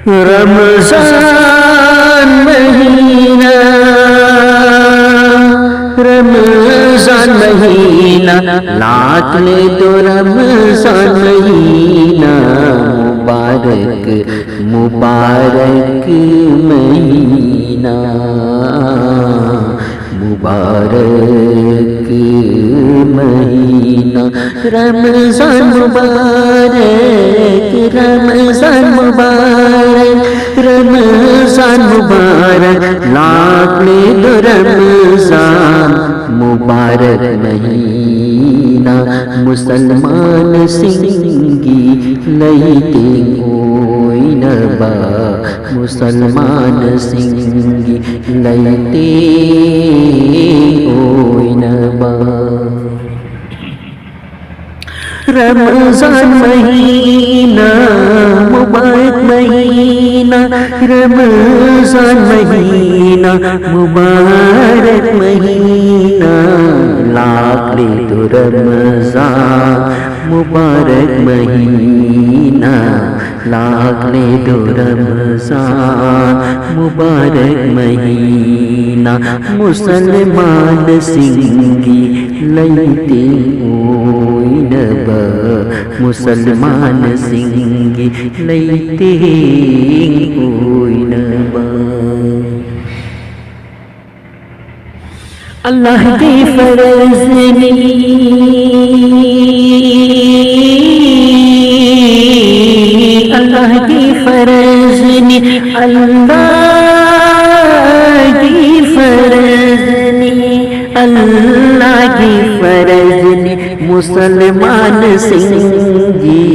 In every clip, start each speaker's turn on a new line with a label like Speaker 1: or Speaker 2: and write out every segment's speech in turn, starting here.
Speaker 1: رمضان مہینہ، رمضان مہینہ، لاکھ لے تو رمضان مہینہ، مبارک مبارک مہینہ، مبارک مہینہ، رمضان مبارک، رمضان مبارک، رمضان مبارک، لاکھ لے دو رمضان مبارک مہینہ، مسلمان سنگی لیتے کوئی نبا، مسلمان سنگی لیتے کوئی نبا۔ رمضان مہینہ مبارک مہینہ، رمضان مہینہ مبارک مہینہ، لاکھ لے تو رمضان مبارک مہینہ، لاکھ لے تو رمضان مبارک مہینہ، مسلمان سنگی لیتے کوئی نبا، مسلمان سنگی لیتے کوئی نبا۔ اللہ کی فرض اللہ کی فرض اللہ کی فرض اللہ کی فرض مسلمان سنگی،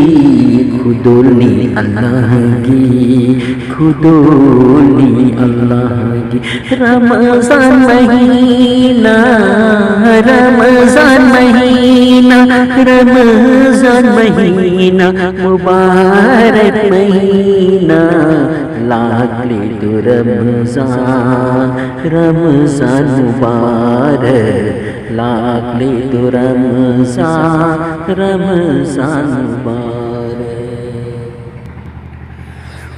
Speaker 1: خدولی اللہ کی، خدولی اللہ کی۔ رمضان مہینہ، رمضان مہینہ، رمضان مہینہ مبارک مہینہ، لاکھ لے تو رمضان، رمضان مبارک، لاکھ لے تو رمضان، رمضان مبارک۔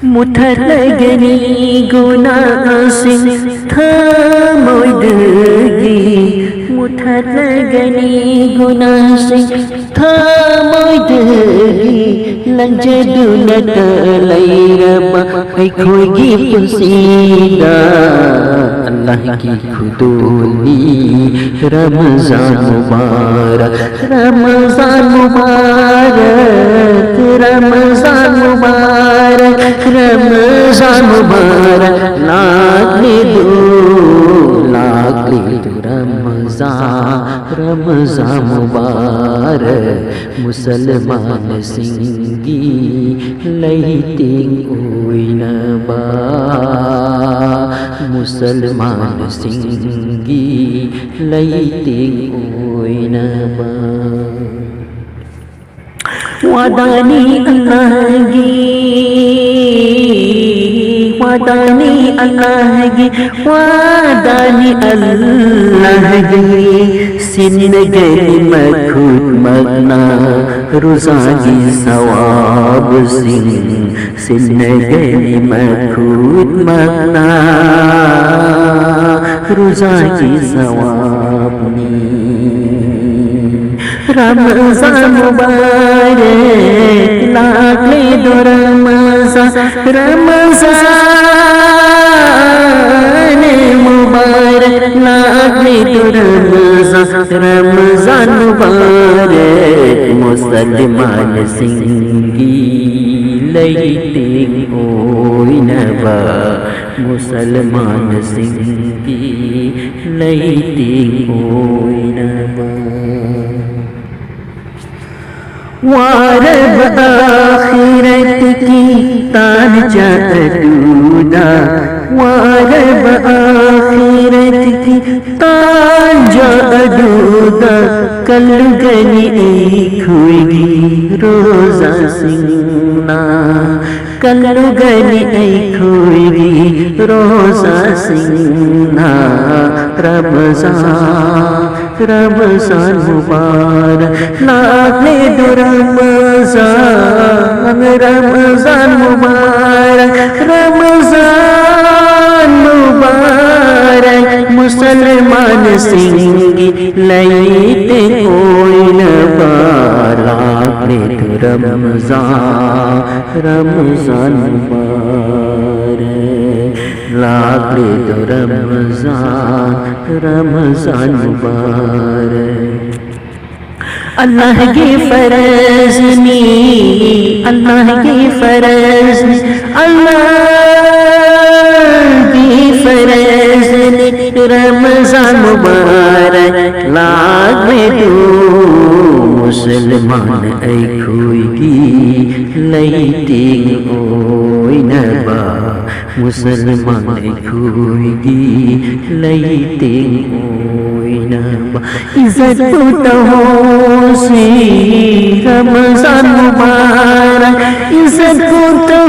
Speaker 1: متھلگنی گناہ سے تھامویدگی، متھلگنی گناہ سے تھامویدگی، لنجدونت لیربا ای کھوئی پسیدہ، اللہ کی خدولی رمضان مبارک، رمضان مبارک، رمضان مبارک، رمضان مبارک، لاکھ لے دو، لاکھ لے دو رمضان، رمضان مبارک، مسلمان سنگی لیتے کوئی نبا، مسلمان سنگی لیتے کوئی نبا۔ وعدانی اللہ کی، وعدانی اللہ کی، وعدانی اللہ کی، سنگری مکھوٹ مگنا روزہ کی ثواب سنگری مکھوٹ مگنا روزہ کی ثواب نی۔ رمضان مبارک، لاکھ لے دو رمضان، رمضان مبارک، لاکھ لے دو رمضان، رمضان مبارک، مسلمان سنگی لیتے کوئی نبا، مسلمان سنگی لیتے کوئی نبا۔ وارب آخرت کی تاج اڈودا، وارب آخرت خیرت کی تانجا ادودا کلگنی ایک ہوئی روزہ سنگنا کلگنی ایک ہوئی روزہ سنگنا رمضان مبارک لاکھے دو رمضان مبارک مسلمان سنگی لیتے کوئی نبار لاکھے دو رمضان مبارک لاکھے دو رمضان مبارک اللہ کی فرض نی اللہ کی فرض نی اللہ کی فرض نی رمضان مبارک لاکھے دو مسلمان ایک ہوئی گی لیتی اوئی نبا مسلمان ایک ہوئی گی لیتی اوئی نبا عزت تو سی رمضان مبارک عزت تو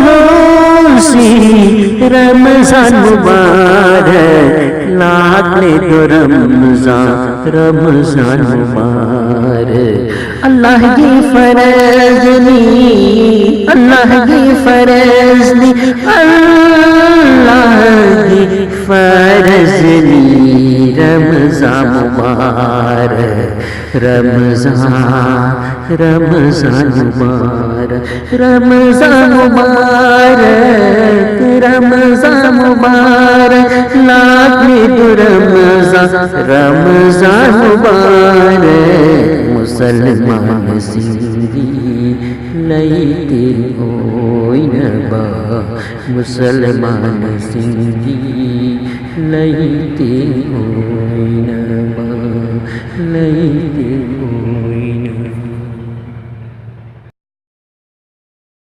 Speaker 1: سی رمضان مبارک لاکھے دو رمضان مبارک اللہ کی فرض نی اللہ کی فرض نی اللہ کی فرض نی رمضان مبارک رمضان مبارک رمضان مبارک رمضان مبارک لاکھے دو رمضان مبارک مسلمان سنگی لیتے اوئی نبا مسلمان سنگی لیتے اوئی نبا لیتے اوئی نبا